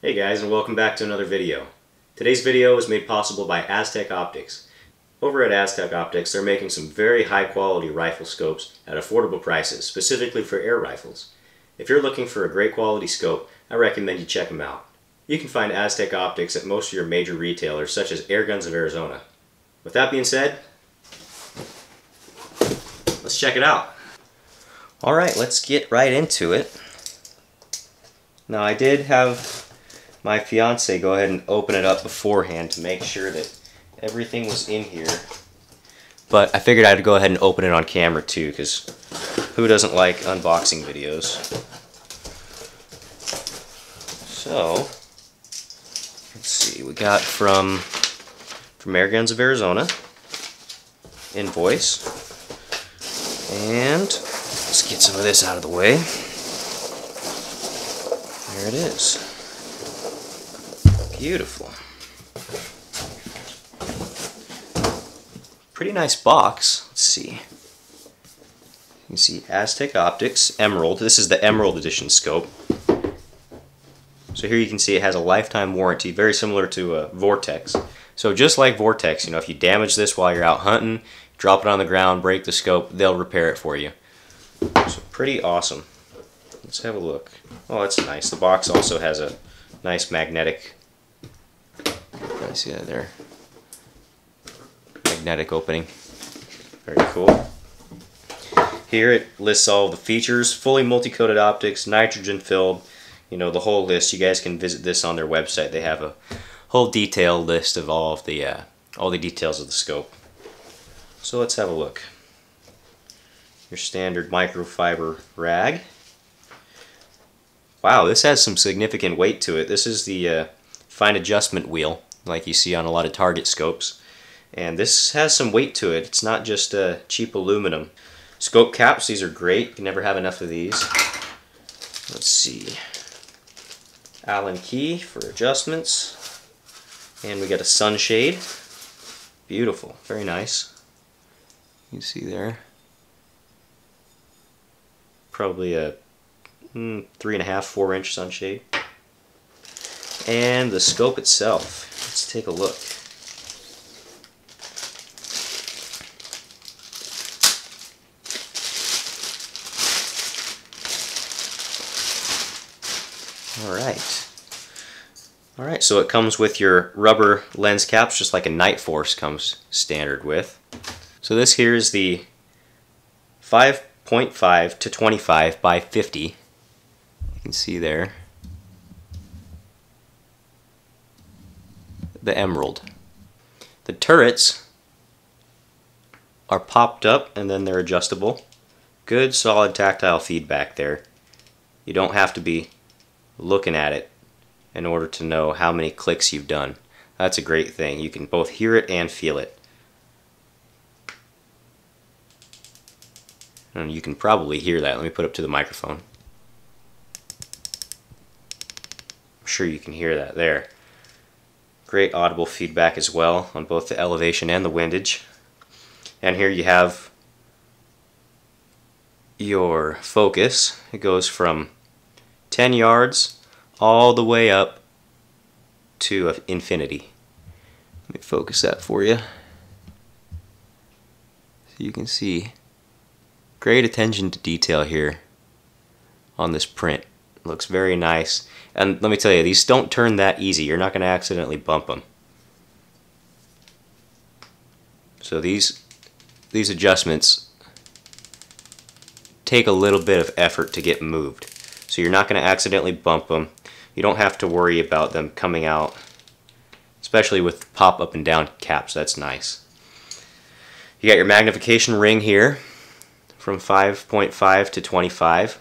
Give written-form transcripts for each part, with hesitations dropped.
Hey guys, and welcome back to another video. Today's video is made possible by Aztec Optics. Over at Aztec Optics, they're making some very high quality rifle scopes at affordable prices, specifically for air rifles. If you're looking for a great quality scope, I recommend you check them out. You can find Aztec Optics at most of your major retailers, such as Airguns of Arizona. With that being said, let's check it out. Alright, let's get right into it. Now, I did have my fiance go ahead and open it up beforehand to make sure that everything was in here. But I figured I'd go ahead and open it on camera too, because who doesn't like unboxing videos? So, let's see, we got from Airguns of Arizona, invoice, and let's get some of this out of the way. There it is. Beautiful. Pretty nice box. Let's see. You can see Aztec Optics, Emerald. This is the Emerald Edition scope. So here you can see it has a lifetime warranty, very similar to Vortex. So just like Vortex, you know, if you damage this while you're out hunting, drop it on the ground, break the scope, they'll repair it for you. So pretty awesome. Let's have a look. Oh, that's nice. The box also has a nice magnetic, I see that there, magnetic opening. Very cool. Here it lists all the features, fully multi-coated optics, nitrogen filled, you know, the whole list. You guys can visit this on their website. They have a whole detailed list of all the details of the scope. So let's have a look. Your standard microfiber rag. Wow, this has some significant weight to it. This is the fine adjustment wheel, like you see on a lot of target scopes. And this has some weight to it. It's not just cheap aluminum. Scope caps, these are great. You can never have enough of these. Let's see. Allen key for adjustments. And we got a sunshade. Beautiful, very nice. You see there. Probably a 3.5, 4 inch sunshade. And the scope itself. Let's take a look. Alright, so it comes with your rubber lens caps, just like a Night Force comes standard with. So this here is the 5.5 to 25 by 50. You can see there. The Emerald. The turrets are popped up and then they're adjustable. Good solid tactile feedback there. You don't have to be looking at it in order to know how many clicks you've done. That's a great thing. You can both hear it and feel it. And you can probably hear that. Let me put it up to the microphone. I'm sure you can hear that there. Great audible feedback as well on both the elevation and the windage. And here you have your focus. It goes from 10 yards all the way up to infinity. Let me focus that for you. So you can see great attention to detail here on this print. It looks very nice. And let me tell you, these don't turn that easy. You're not going to accidentally bump them. So these adjustments take a little bit of effort to get moved. So you're not going to accidentally bump them. You don't have to worry about them coming out, especially with pop up and down caps. That's nice. You got your magnification ring here from 5.5 to 25,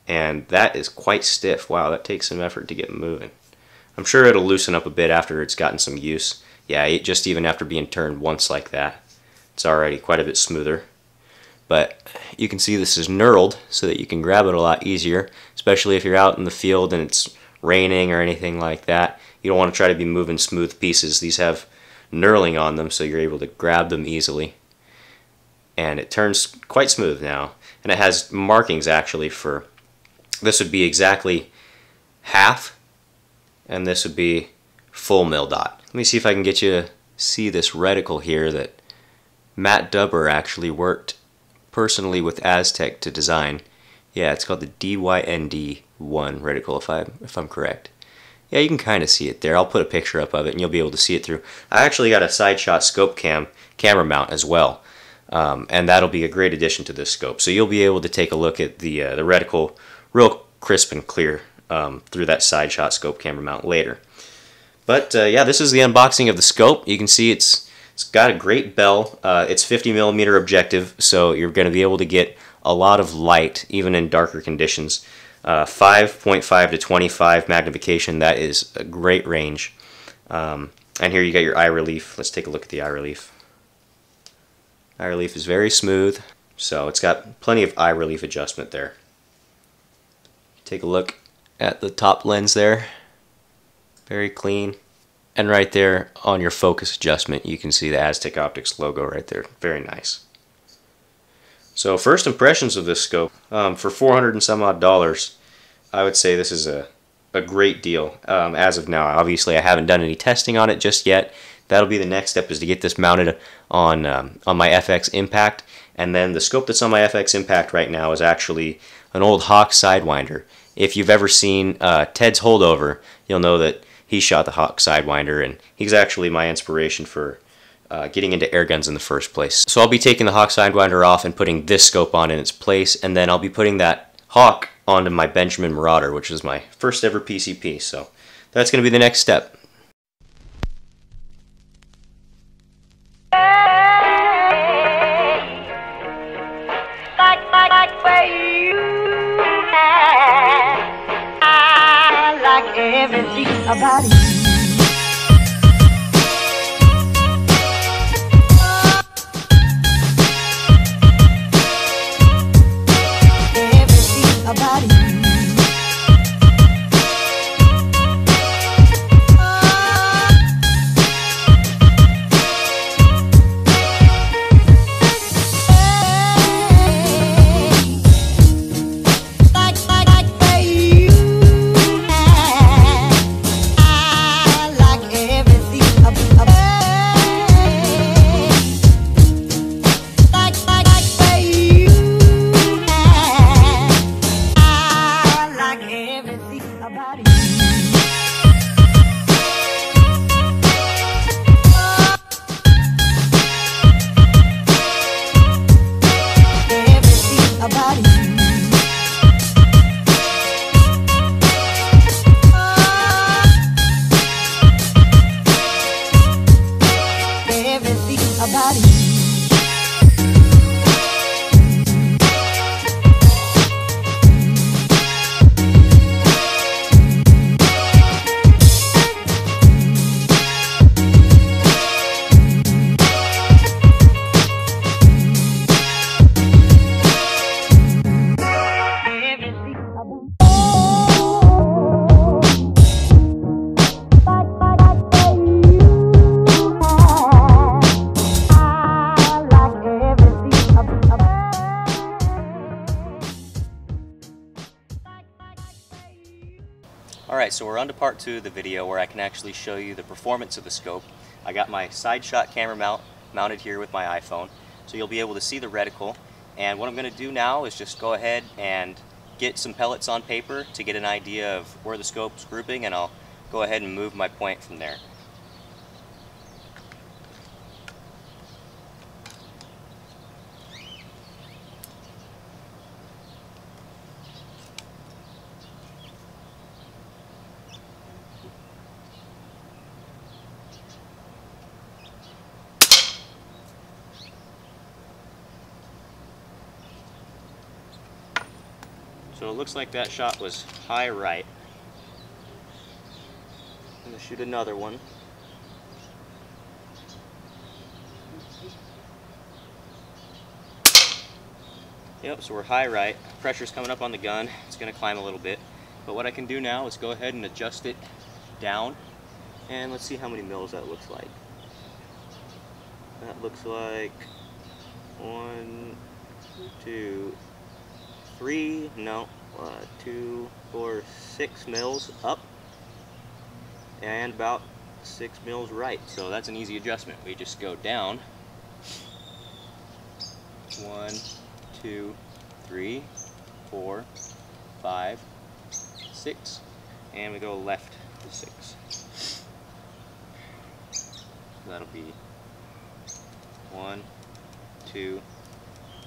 and that is quite stiff. Wow, that takes some effort to get moving. I'm sure it'll loosen up a bit after it's gotten some use. Yeah, just even after being turned once like that, it's already quite a bit smoother. But you can see this is knurled so that you can grab it a lot easier, especially if you're out in the field and it's raining or anything like that. You don't want to try to be moving smooth pieces. These have knurling on them, so you're able to grab them easily. And it turns quite smooth now. And it has markings actually for, this would be exactly half and this would be full mil dot. Let me see if I can get you to see this reticle here that Matt Dubber actually worked personally with Aztec to design. Yeah, it's called the DYND1 reticle if I'm correct. Yeah, you can kind of see it there. I'll put a picture up of it and you'll be able to see it through. I actually got a side shot scope camera mount as well. And that'll be a great addition to this scope. So you'll be able to take a look at the reticle real crisp and clear through that side shot scope camera mount later. But yeah, this is the unboxing of the scope. You can see it's got a great bell. It's 50mm objective, so you're going to be able to get a lot of light even in darker conditions. 5.5 to 25 magnification, that is a great range. And here you got your eye relief. Let's take a look at the eye relief. Eye relief is very smooth, so it's got plenty of eye relief adjustment there. Take a look at the top lens there. Very clean. And right there on your focus adjustment, you can see the Aztec Optics logo right there. Very nice. So first impressions of this scope, for $400 and some odd, I would say this is a great deal as of now. Obviously I haven't done any testing on it just yet. That'll be the next step, is to get this mounted on my FX Impact. And then the scope that's on my FX Impact right now is actually an old HAWKE Sidewinder. If you've ever seen Ted's Holdover, you'll know that he shot the HAWKE Sidewinder, and he's actually my inspiration for getting into air guns in the first place. So I'll be taking the HAWKE Sidewinder off and putting this scope on in its place, and then I'll be putting that HAWKE onto my Benjamin Marauder, which is my first ever PCP. So that's going to be the next step. Everything about you. Everything about you. Alright, so we're on to part 2 of the video where I can actually show you the performance of the scope. I got my side shot camera mounted here with my iPhone, so you'll be able to see the reticle. And what I'm going to do now is just go ahead and get some pellets on paper to get an idea of where the scope's grouping, and I'll go ahead and move my point from there. So it looks like that shot was high right. I'm going to shoot another one. Yep, so we're high right. Pressure's coming up on the gun. It's going to climb a little bit. But what I can do now is go ahead and adjust it down. And let's see how many mils that looks like. That looks like 1, 2, 3, no, 2, 4, 6 mils up. and about 6 mils right. So that's an easy adjustment. We just go down 1, 2, 3, 4, 5, 6, and we go left to 6. So that'll be 1, 2,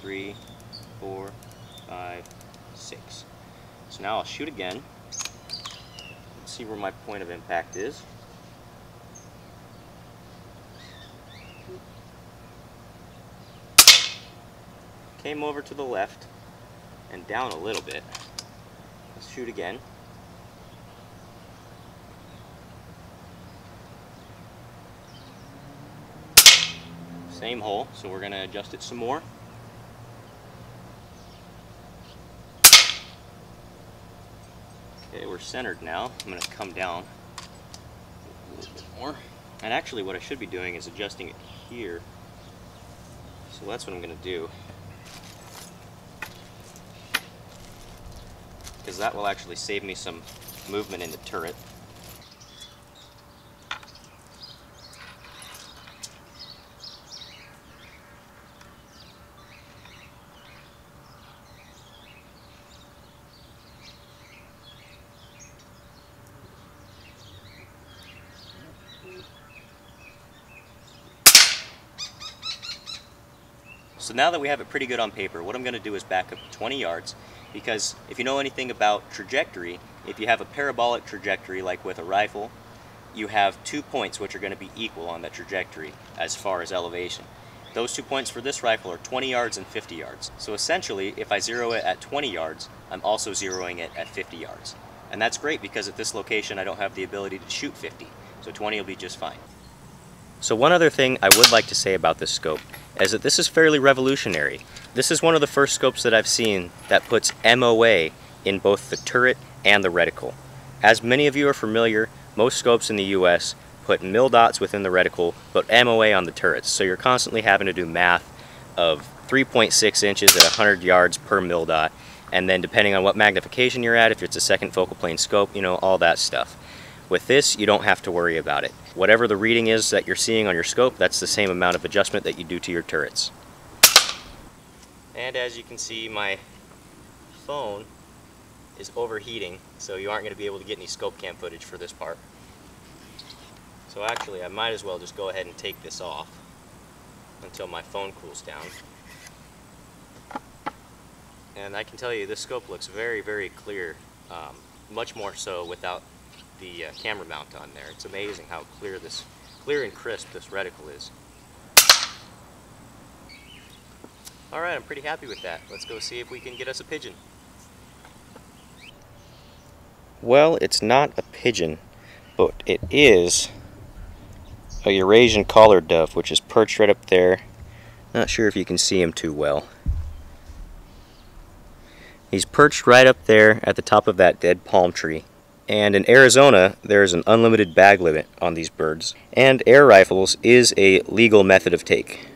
3, 4, 5, 6. So now I'll shoot again. Let's see where my point of impact is. Came over to the left and down a little bit. Let's shoot again. Same hole, so we're going to adjust it some more. Okay, we're centered now. I'm going to come down a little bit more. And actually what I should be doing is adjusting it here. So that's what I'm going to do. Because that will actually save me some movement in the turret. So now that we have it pretty good on paper, what I'm going to do is back up 20 yards, because if you know anything about trajectory, if you have a parabolic trajectory like with a rifle, you have 2 points which are going to be equal on that trajectory as far as elevation. Those 2 points for this rifle are 20 yards and 50 yards. So essentially, if I zero it at 20 yards, I'm also zeroing it at 50 yards. And that's great because at this location I don't have the ability to shoot 50, so 20 will be just fine. So one other thing I would like to say about this scope is that this is fairly revolutionary. This is one of the first scopes that I've seen that puts MOA in both the turret and the reticle. As many of you are familiar, most scopes in the US put mil dots within the reticle, but MOA on the turrets. So you're constantly having to do math of 3.6 inches at 100 yards per mil dot, and then depending on what magnification you're at, if it's a second focal plane scope, you know, all that stuff. With this, you don't have to worry about it. Whatever the reading is that you're seeing on your scope, that's the same amount of adjustment that you do to your turrets. And as you can see, my phone is overheating, so you aren't going to be able to get any scope cam footage for this part. So actually, I might as well just go ahead and take this off until my phone cools down. And I can tell you, this scope looks very, very clear, much more so without the camera mount on there. It's amazing how clear and crisp this reticle is. Alright, I'm pretty happy with that. Let's go see if we can get us a pigeon. Well, it's not a pigeon, but it is a Eurasian collared dove, which is perched right up there. Not sure if you can see him too well. He's perched right up there at the top of that dead palm tree. And in Arizona, there is an unlimited bag limit on these birds. And air rifles is a legal method of take.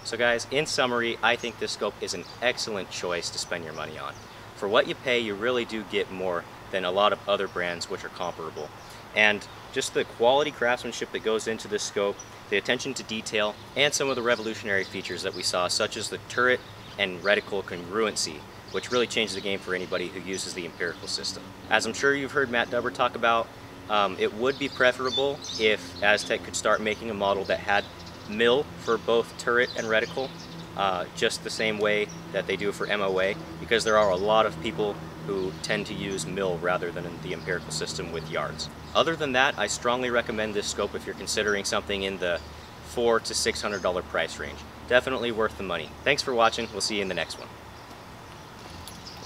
So guys, in summary, I think this scope is an excellent choice to spend your money on. For what you pay, you really do get more than a lot of other brands which are comparable. And just the quality craftsmanship that goes into this scope, the attention to detail, and some of the revolutionary features that we saw, such as the turret and reticle congruency, which really changed the game for anybody who uses the empirical system. As I'm sure you've heard Matt Dubber talk about, it would be preferable if Aztec could start making a model that had mil for both turret and reticle, just the same way that they do for MOA, because there are a lot of people who tend to use mil rather than the empirical system with yards. Other than that, I strongly recommend this scope if you're considering something in the $400 to $600 price range. Definitely worth the money. Thanks for watching. We'll see you in the next one.